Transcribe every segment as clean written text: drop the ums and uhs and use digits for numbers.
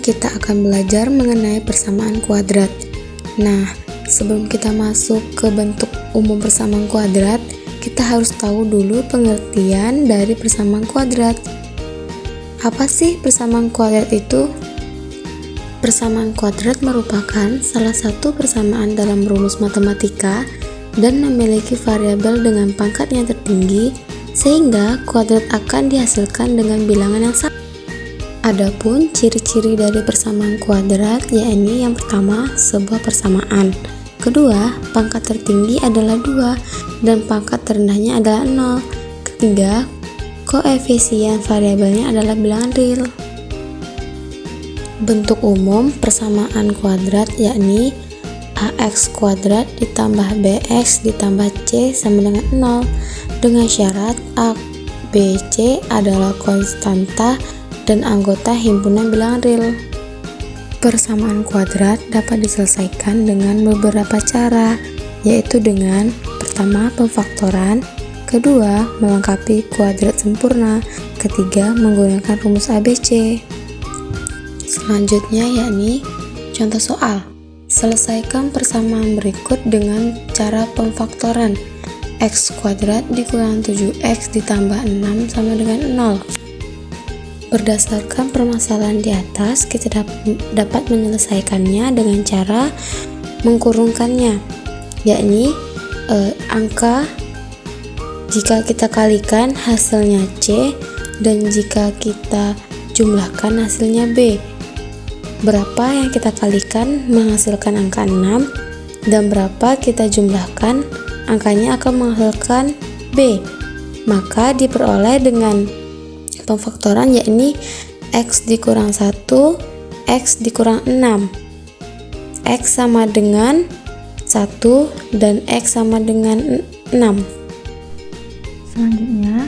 kita akan belajar mengenai persamaan kuadrat. Nah, sebelum kita masuk ke bentuk umum persamaan kuadrat, kita harus tahu dulu pengertian dari persamaan kuadrat. Apa sih persamaan kuadrat itu? Persamaan kuadrat merupakan salah satu persamaan dalam rumus matematika dan memiliki variabel dengan pangkat yang tertinggi, sehingga kuadrat akan dihasilkan dengan bilangan yang sama. Adapun ciri-ciri dari persamaan kuadrat, yakni yang pertama, sebuah persamaan. Kedua, pangkat tertinggi adalah 2 dan pangkat terendahnya adalah 0. Ketiga, koefisien variabelnya adalah bilangan real. Bentuk umum persamaan kuadrat yakni ax kuadrat ditambah bx ditambah c sama dengan 0 dengan syarat a, b, c adalah konstanta dan anggota himpunan bilangan real. Persamaan kuadrat dapat diselesaikan dengan beberapa cara, yaitu dengan pertama pemfaktoran, kedua melengkapi kuadrat sempurna, ketiga menggunakan rumus ABC. Selanjutnya yakni contoh soal. Selesaikan persamaan berikut dengan cara pemfaktoran. X kuadrat dikurang 7x ditambah 6 sama dengan 0. Berdasarkan permasalahan di atas, kita dapat menyelesaikannya dengan cara mengkurungkannya, yakni angka jika kita kalikan hasilnya C dan jika kita jumlahkan hasilnya B. Berapa yang kita kalikan menghasilkan angka 6 dan berapa kita jumlahkan angkanya akan menghasilkan B. Maka diperoleh dengan pemfaktoran yakni x dikurang 1, x dikurang 6. X sama dengan 1 dan x sama dengan 6. Selanjutnya,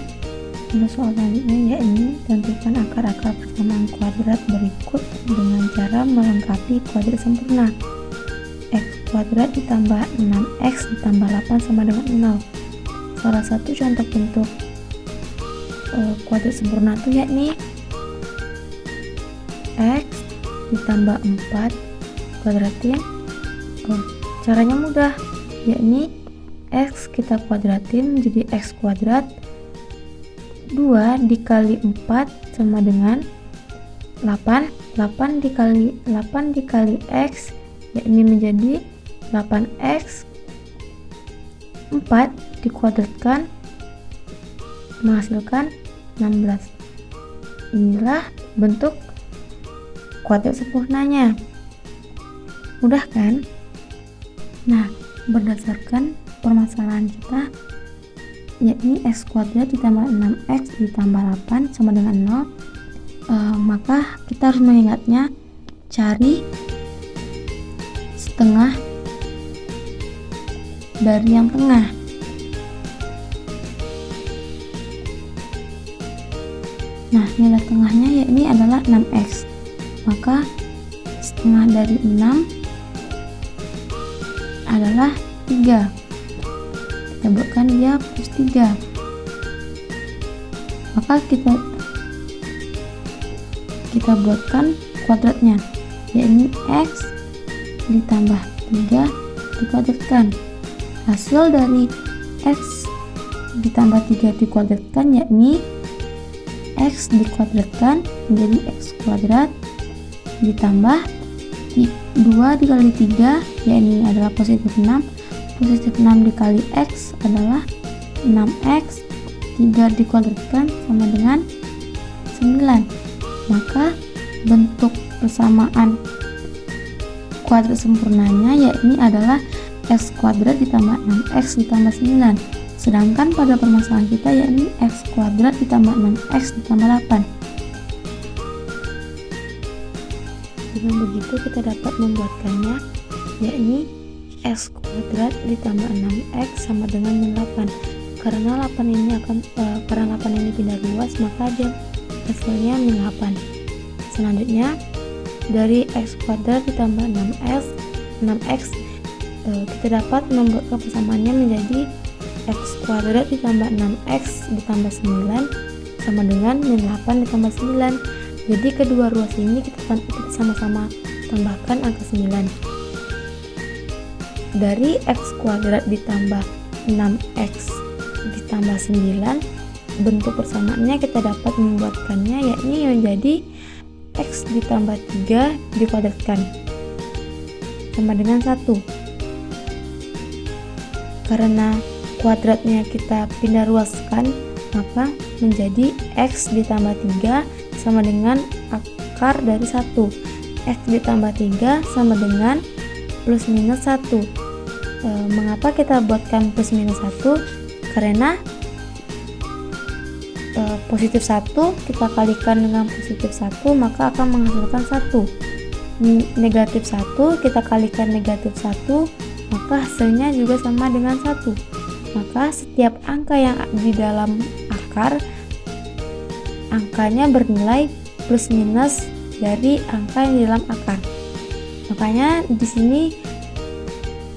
untuk soal selanjutnya yakni tentukan akar-akar persamaan kuadrat berikut dengan cara melengkapi kuadrat sempurna. X kuadrat ditambah 6x ditambah 8 sama dengan 0. Salah satu contoh bentuk kuadrat sempurna itu yakni x ditambah 4 kuadratin. Caranya mudah, yakni x kita kuadratin menjadi x kuadrat 2 dikali 4 sama dengan 8 dikali x yakni menjadi 8x 4 dikuadratkan menghasilkan 16. Inilah bentuk kuadrat sempurnanya. Mudah kan? Nah, berdasarkan permasalahan kita yakni x kuadrat ditambah 6x ditambah 8 sama dengan 0, maka kita harus mengingatnya cari setengah dari yang tengah. Nah, nilai tengahnya yakni adalah 6x. Maka setengah dari 6 adalah 3. Kita buatkan dia plus 3. Maka kita buatkan kuadratnya, yakni x ditambah 3 dikuadratkan. Hasil dari x ditambah 3 dikuadratkan yakni x dikuadratkan menjadi x kuadrat ditambah 2 dikali 3 yakni adalah positif 6 dikali x adalah 6x 3 dikuadratkan sama dengan 9. Maka bentuk persamaan kuadrat sempurnanya yakni adalah x kuadrat ditambah 6x ditambah 9. Sedangkan pada permasalahan kita yakni x kuadrat ditambah 6x ditambah 8. Dengan begitu kita dapat membuatkannya yakni x kuadrat ditambah 6x sama dengan 8. Karena 8 ini pindah luas, maka dia hasilnya 8. Selanjutnya dari x kuadrat ditambah 6x kita dapat membuatkan persamaannya menjadi x kuadrat ditambah 6x ditambah 9 sama dengan min 8 ditambah 9. Jadi kedua ruas ini kita sama-sama tambahkan angka 9. Dari x kuadrat ditambah 6x ditambah 9, bentuk persamaannya kita dapat membuatkannya, yakni menjadi x ditambah 3 dikuadratkan sama dengan 1. Karena kuadratnya kita pindah ruaskan, maka menjadi x ditambah 3 sama dengan akar dari 1. X ditambah 3 sama dengan plus minus 1. Mengapa kita buatkan plus minus 1? Karena positif 1 kita kalikan dengan positif 1, maka akan menghasilkan 1. Negatif 1 kita kalikan negatif 1, maka hasilnya juga sama dengan 1. Maka setiap angka yang di dalam akar, angkanya bernilai plus minus dari angka yang di dalam akar. Makanya di sini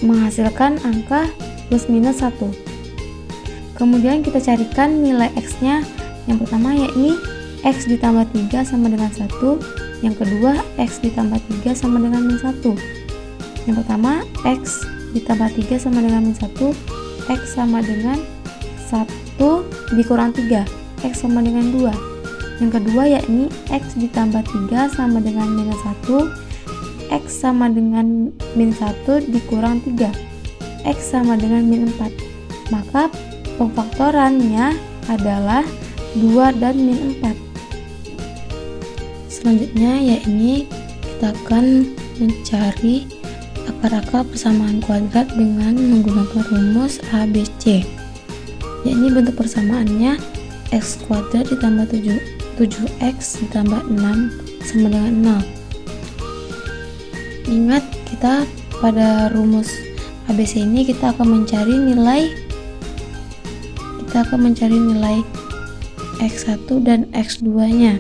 menghasilkan angka plus minus 1. Kemudian kita carikan nilai x-nya. Yang pertama yakni x ditambah 3 sama dengan 1. Yang kedua x ditambah 3 sama dengan min 1. Yang pertama x ditambah 3 sama dengan min 1, x sama dengan 1 dikurang 3, x sama dengan 2. Yang kedua yakni x ditambah 3 sama dengan minus 1, x sama dengan min 1 dikurang 3, x sama dengan min 4. Maka pemfaktorannya adalah 2 dan min 4. Selanjutnya yakni kita akan mencari akar-akar persamaan kuadrat dengan menggunakan rumus ABC, yakni bentuk persamaannya x kuadrat ditambah 7x ditambah 6 sama dengan 0. Ingat, kita pada rumus ABC ini kita akan mencari nilai x1 dan x2 nya.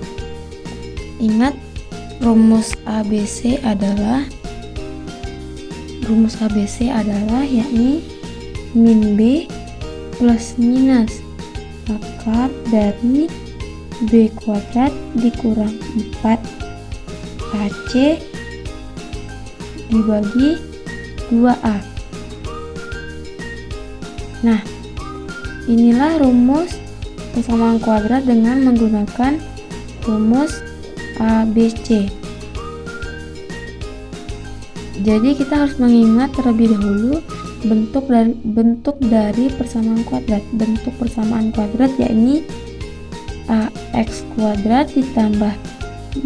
Ingat, rumus ABC adalah yakni min b plus minus akar dari b kuadrat dikurang 4 AC dibagi 2A. Nah, inilah rumus persamaan kuadrat dengan menggunakan rumus ABC. Jadi kita harus mengingat terlebih dahulu bentuk dari persamaan kuadrat. Bentuk persamaan kuadrat yakni ax kuadrat ditambah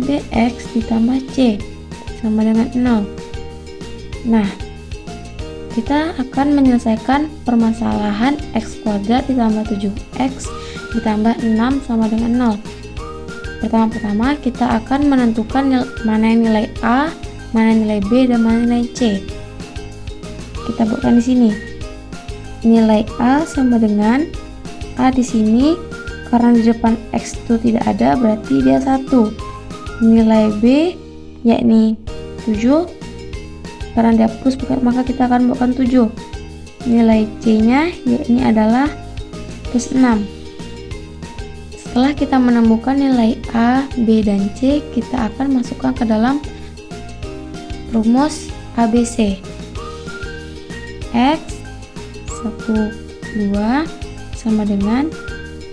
bx ditambah c sama dengan 0. Nah, kita akan menyelesaikan permasalahan x kuadrat ditambah 7x ditambah 6 sama dengan 0. Pertama-tama kita akan menentukan mana nilai a, mana nilai b, dan mana nilai c. Kita buatkan di sini. Nilai a sama dengan a di sini, karena di depan x itu tidak ada, berarti dia 1. Nilai b yakni 7, karena dia plus maka kita akan buatkan 7. Nilai c nya yakni adalah plus 6. Setelah kita menemukan nilai a, b, dan c, kita akan masukkan ke dalam rumus ABC. X 1, 2 sama dengan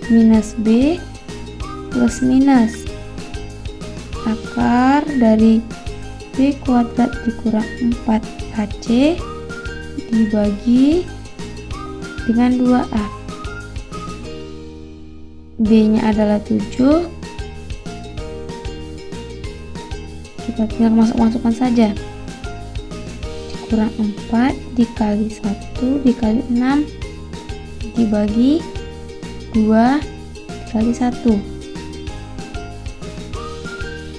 minus b plus minus akar dari b kuadrat dikurang 4ac dibagi dengan 2a. B nya adalah 7. Kita tinggal masukkan saja. Dikurang 4 dikali 1 dikali 6 dibagi 2 dikali 1.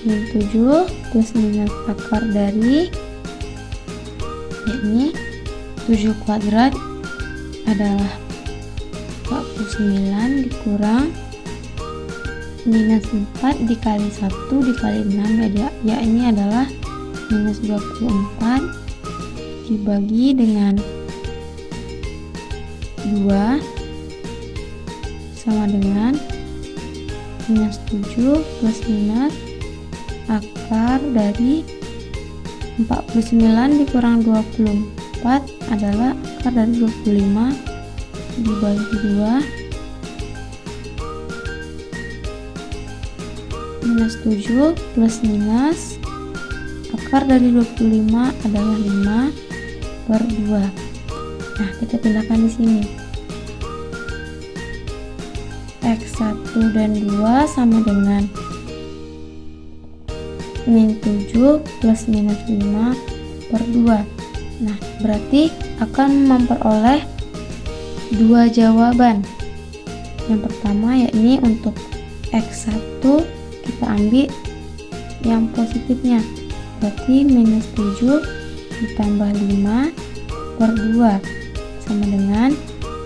Min 7 plus minus akar dari yakni 7 kuadrat adalah 49 dikurang minus 4 dikali 1 dikali 6 yakni adalah minus 24 dibagi dengan 2 sama dengan minus 7 plus minus akar dari 49 dikurang 24 adalah akar dari 25 dibagi 2 minus 7 plus minus akar dari 25 adalah 5 per 2. Nah, kita pindahkan di sini. X1 dan 2 sama dengan min 7 plus minus 5 per 2. Nah, berarti akan memperoleh dua jawaban. Yang pertama yakni untuk X1 kita ambil yang positifnya, berarti minus 7 ditambah 5 per 2 sama dengan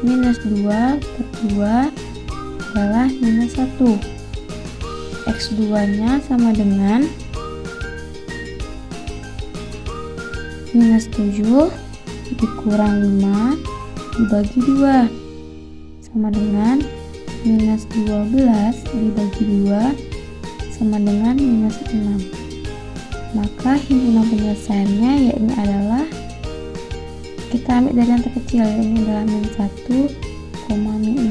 minus 2 per 2 adalah minus 1. X2 nya sama dengan minus 7 dikurang 5 dibagi 2 sama dengan minus 12 dibagi 2 sama dengan minus 6. Maka himpunan penyelesaiannya yakni adalah, kita ambil dari yang terkecil, ini adalah min 1, min